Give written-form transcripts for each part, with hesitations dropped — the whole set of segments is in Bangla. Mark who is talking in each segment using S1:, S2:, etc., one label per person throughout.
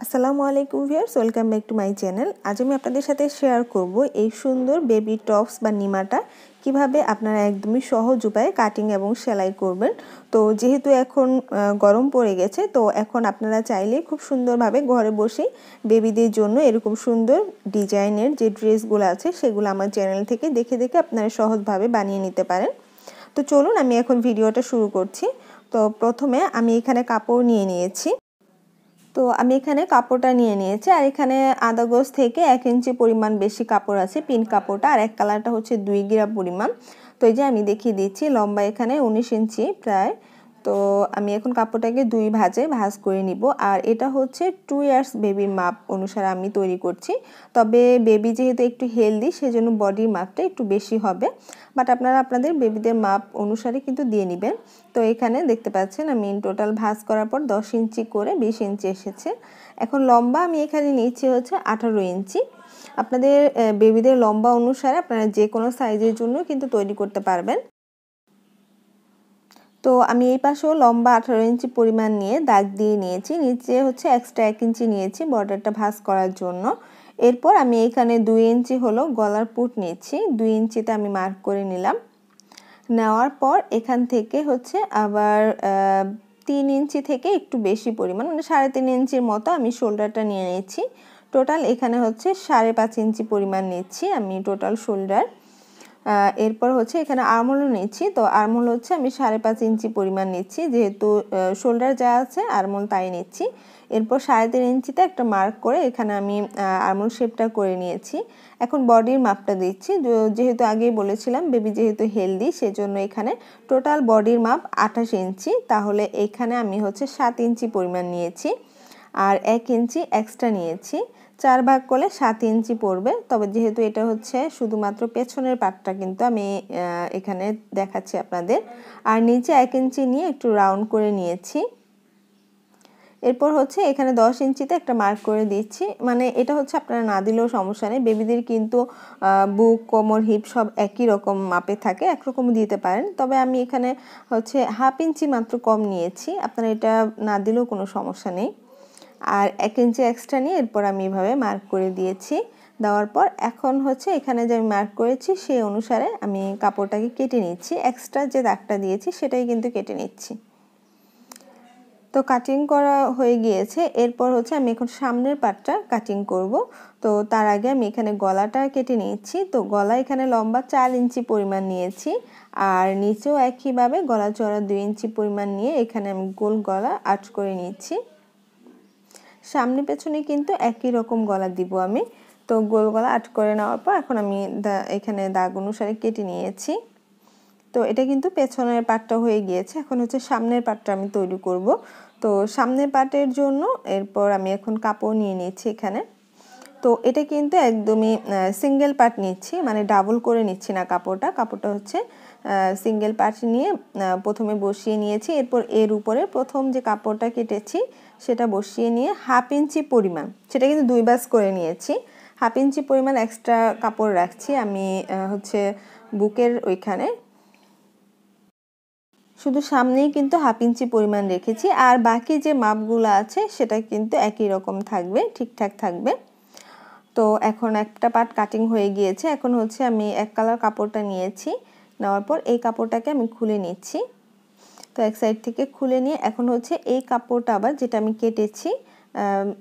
S1: আসসালামু আলাইকুম viewers, welcome back to my channel. আজ আমি আপনাদের সাথে শেয়ার করব এই সুন্দর বেবি টপস বা নিমাটা কিভাবে আপনারা একদমই সহজ উপায়ে কাটিং এবং সেলাই করবেন। তো যেহেতু এখন গরম পড়ে গেছে, তো এখন আপনারা চাইলে খুব সুন্দরভাবে ঘরে বসেই বেবিদের জন্য এরকম সুন্দর ডিজাইনের যে ড্রেসগুলো আছে সেগুলো আমার চ্যানেল থেকে দেখে দেখে আপনারা সহজভাবে বানিয়ে নিতে পারেন। তো চলুন আমি এখন ভিডিওটা শুরু করছি। তো প্রথমে আমি এখানে কাপড় নিয়ে নিয়েছি। তো আমি এখানে কাপড়টা নিয়ে নিয়েছি, আর এখানে আধা গজ থেকে 1 ইঞ্চি পরিমাণ বেশি কাপড় আছে পিঙ্ক কাপড়টা, আর এক কালারটা হচ্ছে 2 গ্রাম পরিমাণ। তো এই যে আমি দেখিয়ে দিচ্ছি, লম্বা এখানে 19 ইঞ্চি প্রায়। তো আমি এখন কাপড়টাকে দুই ভাঁজে ভাঁজ করে নিব, আর এটা হচ্ছে 2 ইয়ার্স বেবির মাপ অনুসারে আমি তৈরি করছি। তবে বেবি যেহেতু একটু হেলদি, সেজন্য বডির মাপটা একটু বেশি হবে, বাট আপনারা আপনাদের বেবিদের মাপ অনুসারে কিন্তু দিয়ে নেবেন। তো এখানে দেখতে পাচ্ছেন আমি টোটাল ভাঁজ করার পর 10 ইঞ্চি করে 20 ইঞ্চি এসেছে। এখন লম্বা আমি এখানে নিচ্ছি হচ্ছে 18 ইঞ্চি। আপনাদের বেবিদের লম্বা অনুসারে আপনারা যে কোনো সাইজের জন্য কিন্তু তৈরি করতে পারবেন। তো আমি এই পাশেও লম্বা 18 ইঞ্চি পরিমাণ নিয়ে দাগ দিয়ে নিয়েছি, নিচে হচ্ছে এক্সট্রা 1 ইঞ্চি নিয়েছি বর্ডারটা ভাঁজ করার জন্য। এরপর আমি এখানে 2 ইঞ্চি হলো গলার পুট নিচ্ছি, 2 ইঞ্চিতে আমি মার্ক করে নিলাম। নেওয়ার পর এখান থেকে হচ্ছে আবার 3 ইঞ্চি থেকে একটু বেশি পরিমাণ, মানে 3.5 ইঞ্চির মতো আমি শোল্ডারটা নিয়ে নিচ্ছি। টোটাল এখানে হচ্ছে 5.5 ইঞ্চি পরিমাণ নিচ্ছি আমি টোটাল শোল্ডার। এরপর হচ্ছে এখানে আর্মহোলও নিচ্ছি। তো আর্মহোল হচ্ছে আমি 5.5 ইঞ্চি পরিমাণ নিচ্ছি, যেহেতু শোল্ডার যা আছে আর্মহোল তাই নিচ্ছি। এরপর 3.5 ইঞ্চিতে একটা মার্ক করে এখানে আমি আর্মহোল শেপটা করে নিয়েছি। এখন বডির মাপটা দিচ্ছি, যেহেতু আগেই বলেছিলাম বেবি যেহেতু হেলদি, সেজন্য এখানে টোটাল বডির মাপ 28 ইঞ্চি। তাহলে এখানে আমি হচ্ছে 7 ইঞ্চি পরিমাণ নিয়েছি, আর 1 ইঞ্চি এক্সট্রা নিয়েছি। 4 ভাগ করলে 7 ইঞ্চি পড়বে। তবে যেহেতু এটা হচ্ছে শুধুমাত্র পেছনের পাটটা কিন্তু আমি এখানে দেখাচ্ছি আপনাদের, আর নিচে 1 ইঞ্চি নিয়ে একটু রাউন্ড করে নিয়েছি। এরপর হচ্ছে এখানে 10 ইঞ্চিতে একটা মার্ক করে দিচ্ছি, মানে এটা হচ্ছে আপনারা না দিলেও সমস্যা নেই, বেবিদের কিন্তু বুক, কোমর, হিপ সব একই রকম মাপে থাকে, একরকম দিতে পারেন। তবে আমি এখানে হচ্ছে 1/2 ইঞ্চি মাত্র কম নিয়েছি, আপনারা এটা না দিলেও কোনো সমস্যা নেই। আর 1 ইঞ্চি এক্সট্রা নিয়ে এরপর আমি এভাবে মার্ক করে দিয়েছি। দেওয়ার পর এখন হচ্ছে এখানে যে আমি মার্ক করেছি সেই অনুসারে আমি কাপড়টাকে কেটে নিচ্ছি, এক্সট্রা যে দাগটা দিয়েছি সেটাই কিন্তু কেটে নিচ্ছি। তো কাটিং করা হয়ে গিয়েছে। এরপর হচ্ছে আমি এখন সামনের পার্টটা কাটিং করব। তো তার আগে আমি এখানে গলাটা কেটে নিচ্ছি। তো গলা এখানে লম্বা 4 ইঞ্চি পরিমাণ নিয়েছি, আর নিচেও একইভাবে গলা চওড়া 2 ইঞ্চি পরিমাণ নিয়ে এখানে আমি গোল গলা আর্চ করে নিচ্ছি। সামনে পেছনে কিন্তু একই রকম গলা দিব আমি। তো গোল গলা আর্ট করে নেওয়ার পর এখন আমি এখানে দাগ অনুসারে কেটে নিয়েছি। তো এটা কিন্তু পেছনের পার্টটা হয়ে গিয়েছে, এখন হচ্ছে সামনের পার্টটা আমি তৈরি করব। তো সামনের পার্টের জন্য এরপর আমি এখন কাপড় নিয়ে নিচ্ছি এখানে। তো এটা কিন্তু একদমই সিঙ্গেল পার্ট নিচ্ছি, মানে ডাবল করে নিচ্ছি না কাপড়টা হচ্ছে সিঙ্গেল পার্ট নিয়ে প্রথমে বসিয়ে নিয়েছি। এরপর এর উপরে প্রথম যে কাপড়টা কেটেছি সেটা বসিয়ে নিয়ে 1/2 ইঞ্চি পরিমাণ, সেটা কিন্তু 2 ভাঁজ করে নিয়েছি, 1/2 ইঞ্চি পরিমাণ এক্সট্রা কাপড় রাখছি আমি হচ্ছে বুকের ওইখানে। শুধু সামনেই কিন্তু 1/2 ইঞ্চি পরিমাণ রেখেছি, আর বাকি যে মাপগুলো আছে সেটা কিন্তু একই রকম থাকবে, ঠিকঠাক থাকবে। তো এখন একটা পার্ট কাটিং হয়ে গিয়েছে, এখন হচ্ছে আমি এক কালার কাপড়টা নিয়েছি, নেওয়ার পর এই কাপড়টাকে আমি খুলে নিচ্ছি। তো এক সাইড থেকে খুলে নিয়ে এখন হচ্ছে এই কাপড়টা আবার যেটা আমি কেটেছি,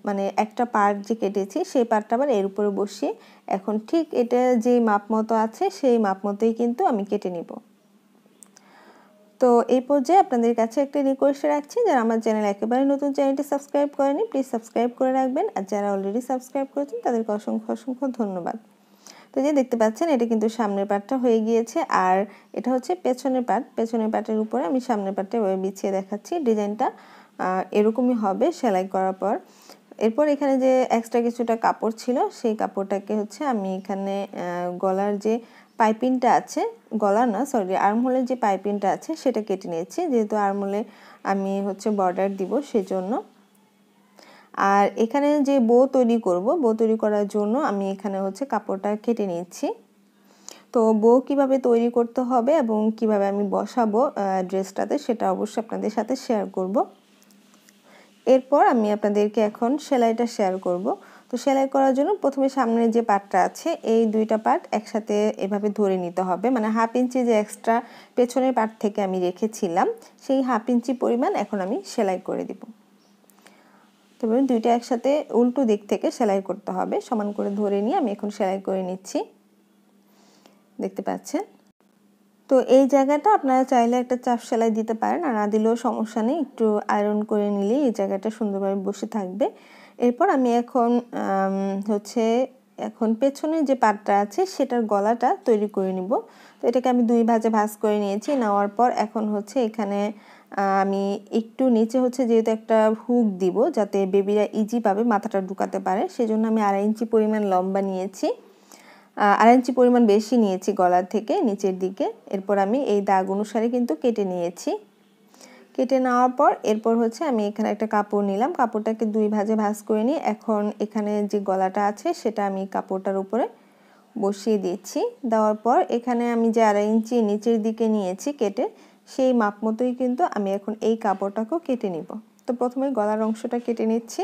S1: মানে একটা পার্ট যে কেটেছি সেই পার্টটা আবার এর উপরে বসিয়ে এখন ঠিক এটা যেই মাপ মতো আছে সেই মাপ মতোই কিন্তু আমি কেটে নিব। তো এই পর্যায়ে আপনাদের কাছে একটা রিকোয়েস্ট রাখছি, যারা আমার চ্যানেল একেবারে নতুন, চ্যানেলটি সাবস্ক্রাইব করেনি প্লিজ সাবস্ক্রাইব করে রাখবেন, আর যারা অলরেডি সাবস্ক্রাইব করেছেন তাদেরকে অসংখ্য অসংখ্য ধন্যবাদ। তো যে দেখতে পাচ্ছেন এটা কিন্তু সামনের পার্টটা হয়ে গিয়েছে, আর এটা হচ্ছে পেছনের পার্টের উপরে আমি সামনের পার্টটা বিছিয়ে দেখাচ্ছি। ডিজাইনটা এরকমই হবে সেলাই করার পর। এরপর এখানে যে এক্সট্রা কিছুটা কাপড় ছিল সেই কাপড়টাকে হচ্ছে আমি এখানে গলার যে পাইপিংটা আছে, গলা না সরি আর্মহোলের যে পাইপিংটা আছে সেটা কেটে নিয়েছি, যেহেতু আর্মহোলে আমি হচ্ছে বর্ডার দিব সেজন্য। আর এখানে যে বো তৈরি করব, বো তৈরি করার জন্য আমি এখানে হচ্ছে কাপড়টা কেটে নিচ্ছি। তো বো কিভাবে তৈরি করতে হবে এবং কিভাবে আমি বসাবো ড্রেসটাতে সেটা অবশ্যই আপনাদের সাথে শেয়ার করব। এরপর আমি আপনাদেরকে এখন সেলাইটা শেয়ার করব। তো সেলাই করার জন্য প্রথমে সামনের যে পার্টটা আছে এই দুইটা পার্ট একসাথে এভাবে ধরে নিতে হবে, মানে 1/2 ইঞ্চি যে এক্সট্রা পেছনের পার্ট থেকে আমি রেখেছিলাম সেই 1/2 ইঞ্চি পরিমাণ এখন আমি সেলাই করে দিব। তবে দুইটা একসাথে উল্টো দিক থেকে সেলাই করতে হবে, সমান করে ধরে নিয়ে আমি এখন সেলাই করে নিচ্ছি, দেখতে পাচ্ছেন। তো এই জায়গাটা আপনারা চাইলে একটা চাপ সেলাই দিতে পারেন, আর না দিলেও সমস্যা নেই, একটু আয়রন করে নিলে এই জায়গাটা সুন্দরভাবে বসে থাকবে। এরপর আমি এখন এখন পেছনের যে পার্টটা আছে সেটার গলাটা তৈরি করে নিব। তো এটাকে আমি 2 ভাঁজে ভাঁজ করে নিয়েছি। নেওয়ার পর এখন এখানে আমি একটু নিচে যেহেতু একটা হুক দিব যাতে বেবিরা ইজি পাবে মাথাটা ঢুকাতে পারে, সেজন্য আমি 2.5 ইঞ্চি পরিমাণ লম্বা নিয়েছি, 2.5 ইঞ্চি পরিমাণ বেশি নিয়েছি গলার থেকে নিচের দিকে। এরপর আমি এই দাগ অনুসারে কিন্তু কেটে নিয়েছি। কেটে নেওয়ার পর এরপর আমি এখানে একটা কাপড় নিলাম, কাপড়টাকে 2 ভাঁজে ভাঁজ করে নিয়ে এখন এখানে যে গলাটা আছে সেটা আমি কাপড়টার উপরে বসিয়ে দিচ্ছি। দেওয়ার পর এখানে আমি যে 2.5 ইঞ্চি নিচের দিকে নিয়েছি কেটে, সেই মাপ মতোই কিন্তু আমি এখন এই কাপড়টাকেও কেটে নিব। তো প্রথমে গলার অংশটা কেটে নিচ্ছি,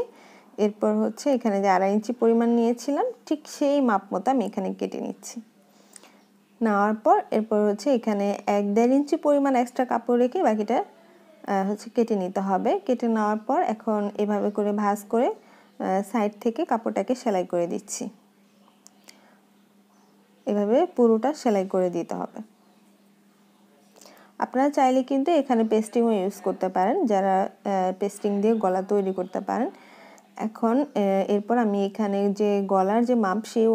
S1: এরপর এখানে যে 2.5 ইঞ্চি পরিমাণ নিয়েছিলাম ঠিক সেই মাপ মতো আমি এখানে কেটে নিচ্ছি। নেওয়ার পর এরপর এখানে 1-1.5 ইঞ্চি পরিমাণ এক্সট্রা কাপড় রেখে বাকিটা কেটে নিতে হবে। কেটে নেওয়ার পর এখন এভাবে করে ভাঁজ করে সাইড থেকে কাপড়টাকে সেলাই করে দিচ্ছি। এভাবে পুরোটা সেলাই করে দিতে হবে। আপনারা চাইলে কিন্তু এখানে পেস্টিংও ইউজ করতে পারেন, যারা পেস্টিং দিয়ে গলা তৈরি করতে পারেন। এখন এরপর আমি এখানে যে গলার যে মাপ সেই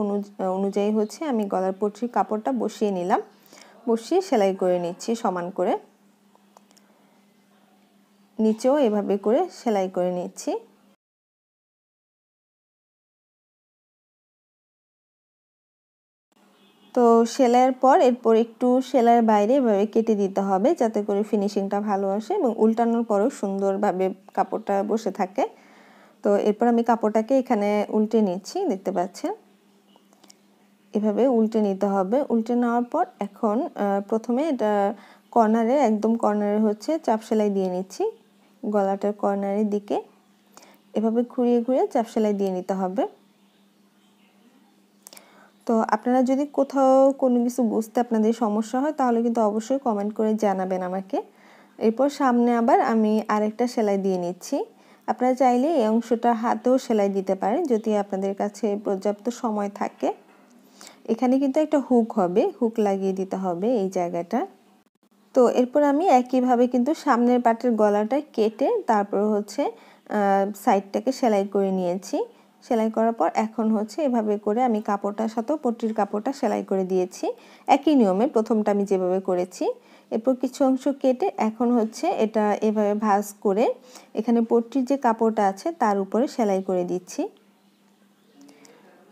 S1: অনুযায়ী আমি গলার পট্টির কাপড়টা বসিয়ে নিলাম, বসিয়ে সেলাই করে নিচ্ছি সমান করে। নিচেও এভাবে করে সেলাই করে নিচ্ছি। তো সেলাইয়ের পর এরপর একটু সেলাইয়ের বাইরে এভাবে কেটে দিতে হবে যাতে করে ফিনিশিংটা ভালো আসে এবং উল্টানোর পরও সুন্দরভাবে কাপড়টা বসে থাকে। তো এরপর আমি কাপড়টাকে এখানে উল্টে নিচ্ছি, দেখতে পাচ্ছেন এভাবে উল্টে নিতে হবে। উল্টে নেওয়ার পর এখন প্রথমে এটা কর্নারে একদম কর্নারে চাপ সেলাই দিয়ে নিচ্ছি, গলাটার কর্নারের দিকে এভাবে ঘুরিয়ে ঘুরিয়ে চাপ সেলাই দিয়ে নিতে হবে। তো আপনারা যদি কোথাও কোনো কিছু বুঝতে আপনাদের সমস্যা হয় তাহলে কিন্তু অবশ্যই কমেন্ট করে জানাবেন আমাকে। এরপর সামনে আবার আমি আরেকটা সেলাই দিয়ে নিচ্ছি। আপনারা চাইলে এই অংশটা হাতেও সেলাই দিতে পারেন যদি আপনাদের কাছে পর্যাপ্ত সময় থাকে। এখানে কিন্তু একটা হুক হবে, হুক লাগিয়ে দিতে হবে এই জায়গাটা। তো এরপর আমি একইভাবে কিন্তু সামনের পাটের গলাটা কেটে তারপর সাইডটাকে সেলাই করে নিয়েছি। সেলাই করার পর এখন এভাবে করে আমি কাপড়টার সাথেও পট্টির কাপড়টা সেলাই করে দিয়েছি একই নিয়মে প্রথমটা আমি যেভাবে করেছি। এরপর কিছু অংশ কেটে এখন এটা এভাবে ভাঁজ করে এখানে পট্টির যে কাপড়টা আছে তার উপরে সেলাই করে দিচ্ছি।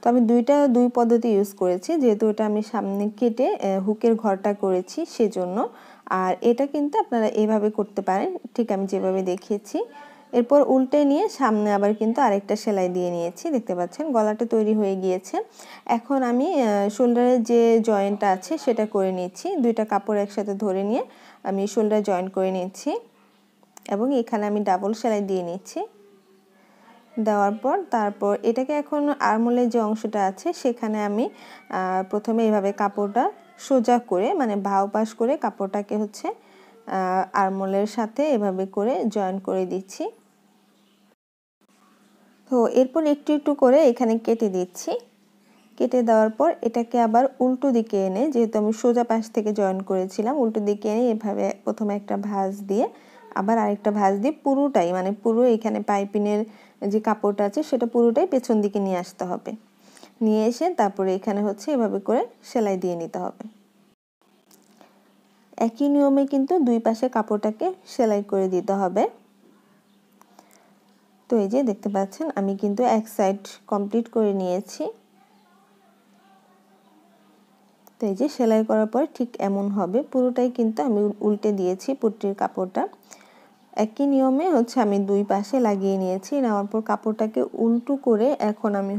S1: তো আমি দুই পদ্ধতি ইউজ করেছি, যেহেতু এটা আমি সামনে কেটে হুকের ঘরটা করেছি সেজন্য। আর এটা কিন্তু আপনারা এভাবে করতে পারেন ঠিক আমি যেভাবে দেখিয়েছি। এরপর উল্টে নিয়ে সামনে আবার কিন্তু আরেকটা সেলাই দিয়ে নিয়েছি, দেখতে পাচ্ছেন গলাটা তৈরি হয়ে গিয়েছে। এখন আমি শোল্ডারের যে জয়েন্টটা আছে সেটা করে নিচ্ছি, দুইটা কাপড় একসাথে ধরে নিয়ে আমি শোল্ডার জয়েন্ট করে নিচ্ছি এবং এখানে আমি ডাবল সেলাই দিয়ে নিচ্ছি। দেওয়ার পর তারপর এটাকে এখন আর্মহোলের যে অংশটা আছে সেখানে আমি প্রথমে এইভাবে কাপড়টা সোজা করে মানে বাউ পাশ করে কাপড়টাকে আর্মহোলের সাথে এভাবে করে জয়েন করে দিচ্ছি। তো এরপর একটু একটু করে এখানে কেটে দিচ্ছি। কেটে দেওয়ার পর এটাকে আবার উল্টো দিকে এনে, যেহেতু আমি সোজা পাশ থেকে জয়েন করেছিলাম, উল্টো দিকে এনে এভাবে প্রথমে একটা ভাঁজ দিয়ে আবার আরেকটা ভাঁজ দিয়ে পুরোটাই মানে পুরো এখানে পাইপিনের যে কাপড়টা আছে সেটা পুরোটাই পেছন দিকে নিয়ে আসতে হবে। নিয়ে এসে তারপরে এখানে এভাবে করে সেলাই দিয়ে নিতে হবে। একই নিয়মে কিন্তু দুই পাশে কাপড়টাকে সেলাই করে দিতে হবে। তো এই যে দেখতে পাচ্ছেন আমি কিন্তু এক সাইড কমপ্লিট করে নিয়েছি। তো এই যে সেলাই করার পর ঠিক এমন হবে, পুরোটাই কিন্তু আমি উল্টে দিয়েছি পট্টির কাপড়টা। একই নিয়মে আমি দুই পাশে লাগিয়ে নিয়েছি। নেওয়ার পর কাপড়টাকে উল্টো করে এখন আমি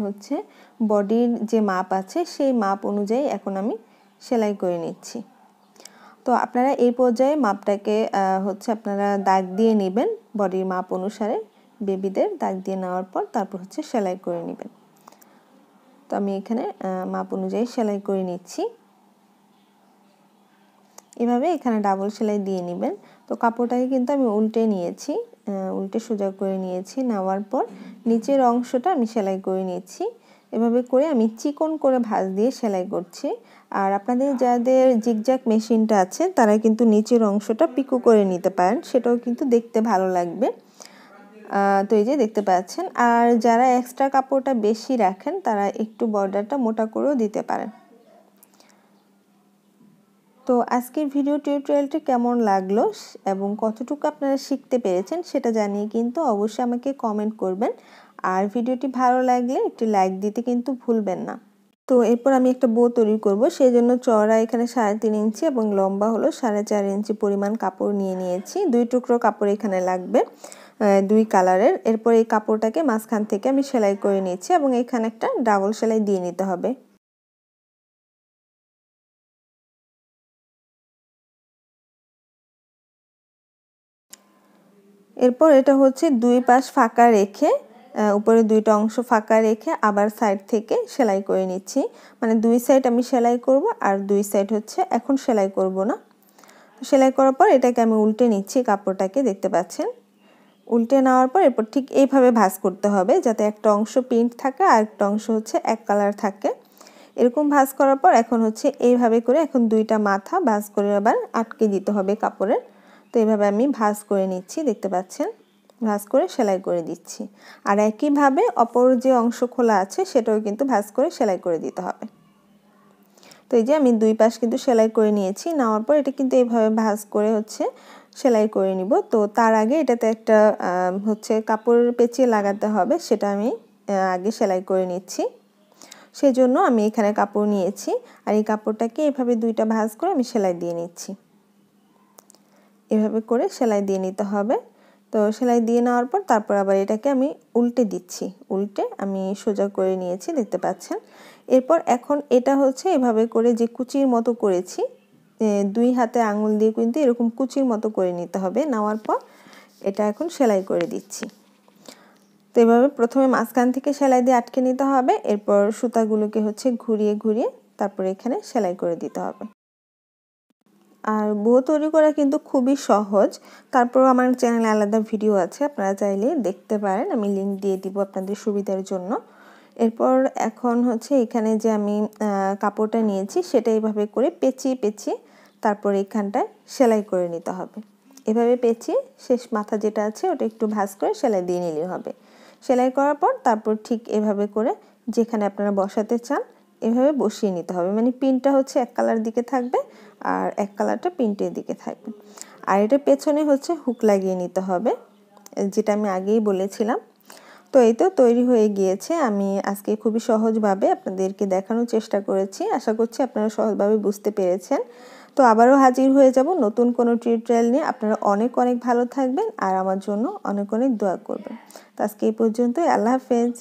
S1: বডির যে মাপ আছে সেই মাপ অনুযায়ী এখন আমি সেলাই করে নিচ্ছি। তো আপনারা এই পর্যায়ে মাপটাকে আপনারা দাগ দিয়ে নেবেন বডির মাপ অনুসারে, বেবিদের দাগ দিয়ে নেওয়ার পর তারপর হচ্ছে সেলাই করে নেবেন। তো আমি এখানে মাপ অনুযায়ী সেলাই করে নিচ্ছি। এভাবে এখানে ডাবল সেলাই দিয়ে নেবেন। তো কাপড়টাকে কিন্তু আমি উল্টে নিয়েছি, উল্টে সোজা করে নিয়েছি। নেওয়ার পর নিচের অংশটা আমি সেলাই করে নিচ্ছি। এভাবে করে আমি চিকন করে ভাঁজ দিয়ে সেলাই করছি। আর আপনাদের যাদের জিগজ্যাগ মেশিনটা আছে তারা কিন্তু নিচের অংশটা পিকো করে নিতে পারেন, সেটাও কিন্তু দেখতে ভালো লাগবে। তো এই যে দেখতে পাচ্ছেন। আর যারা এক্সট্রা কাপড়টা বেশি রাখেন তারা একটু বর্ডারটা মোটা করেও দিতে পারেন। তো আজকের ভিডিও টিউটোরিয়ালটি কেমন লাগলো এবং কতটুকু আপনারা শিখতে পেরেছেন সেটা জানিয়ে কিন্তু অবশ্যই আমাকে কমেন্ট করবেন। আর ভিডিওটি ভালো লাগলে একটি লাইক দিতে কিন্তু ভুলবেন না। তো এরপর আমি একটা বো তৈরি করব, সেই জন্য চওড়া এখানে 3.5 ইঞ্চি এবং লম্বা হলো 4.5 ইঞ্চি পরিমাণ কাপড় নিয়েছি। 2 টুকরো কাপড় এখানে লাগবে, 2 কালারের। এরপর এই কাপড়টাকে মাঝখান থেকে আমি সেলাই করে নিচ্ছি এবং এখানে একটা ডাবল সেলাই দিয়ে নিতে হবে। এরপর এটা হচ্ছে 2 পাশ ফাঁকা রেখে, উপরে 2টা অংশ ফাঁকা রেখে আবার সাইড থেকে সেলাই করে নিচ্ছি। মানে 2 সাইড আমি সেলাই করব আর 2 সাইড হচ্ছে এখন সেলাই করব না। সেলাই করার পর এটাকে আমি উল্টে নিচ্ছি, কাপড়টাকে দেখতে পাচ্ছেন। উল্টে নেওয়ার পর এরপর ঠিক এইভাবে ভাঁজ করতে হবে যাতে একটা অংশ প্রিন্ট থাকে আর একটা অংশ হচ্ছে এক কালার থাকে। এরকম ভাঁজ করার পর এখন হচ্ছে এইভাবে করে এখন 2টা মাথা ভাঁজ করে আবার আটকে দিতে হবে কাপড়ের। তো এইভাবে আমি ভাঁজ করে নিচ্ছি, দেখতে পাচ্ছেন। ভাঁজ করে সেলাই করে দিচ্ছি। আর একইভাবে অপর যে অংশ খোলা আছে সেটাও কিন্তু ভাঁজ করে সেলাই করে দিতে হবে। তো এই যে আমি 2 পাশ কিন্তু সেলাই করে নিয়েছি। নেওয়ার পর এটা কিন্তু এইভাবে ভাঁজ করে হচ্ছে সেলাই করে নিব। তো তার আগে এটাতে একটা হচ্ছে কাপড় পেঁচিয়ে লাগাতে হবে, সেটা আমি আগে সেলাই করে নিচ্ছি। সেজন্য আমি এখানে কাপড় নিয়েছি আর এই কাপড়টাকে এভাবে 2টা ভাঁজ করে আমি সেলাই দিয়ে নিচ্ছি। এভাবে করে সেলাই দিয়ে নিতে হবে। তো সেলাই দিয়ে নেওয়ার পর তারপর আবার এটাকে আমি উল্টে দিচ্ছি, উল্টে আমি সোজা করে নিয়েছি, দেখতে পাচ্ছেন। এরপর এখন এটা হচ্ছে এভাবে করে যে কুচির মতো করেছি, 2 হাতে আঙুল দিয়ে কিন্তু এরকম কুচির মতো করে নিতে হবে। নেওয়ার পর এটা এখন সেলাই করে দিচ্ছি। তো এভাবে প্রথমে মাঝখান থেকে সেলাই দিয়ে আটকে নিতে হবে, এরপর সুতাগুলোকে হচ্ছে ঘুরিয়ে ঘুরিয়ে তারপর এখানে সেলাই করে দিতে হবে। আর বো তৈরি করা কিন্তু খুবই সহজ। তারপর আমার চ্যানেলে আলাদা ভিডিও আছে, আপনারা চাইলে দেখতে পারেন, আমি লিংক দিয়ে দিব আপনাদের সুবিধার জন্য। এরপর এখন হচ্ছে এখানে যে আমি কাপড়টা নিয়েছি সেটা এইভাবে করে পেঁচিয়ে পেঁচিয়ে তারপর এখানটায় সেলাই করে নিতে হবে। এভাবে পেঁচিয়ে শেষ মাথা যেটা আছে ওটা একটু ভাঁজ করে সেলাই দিয়ে নিলেই হবে। সেলাই করার পর তারপর ঠিক এভাবে করে যেখানে আপনারা বসাতে চান এভাবে বসিয়ে নিতে হবে। মানে পিনটা হচ্ছে এক কালার দিকে থাকবে আর এক কালারটা পিনটের দিকে থাকবে। আর এটা পেছনে হচ্ছে হুক লাগিয়ে নিতে হবে, যেটা আমি আগেই বলেছিলাম। তো এই তো তৈরি হয়ে গিয়েছে। আমি আজকে খুবই সহজভাবে আপনাদেরকে দেখানোর চেষ্টা করেছি। আশা করছি আপনারা সহজভাবে বুঝতে পেরেছেন। তো আবারও হাজির হয়ে যাব নতুন কোনো টিউটোরিয়াল নিয়ে। আপনারা অনেক অনেক ভালো থাকবেন আর আমার জন্য অনেক অনেক দোয়া করবেন। তো আজকে এই পর্যন্তই। আল্লাহ হাফেজ।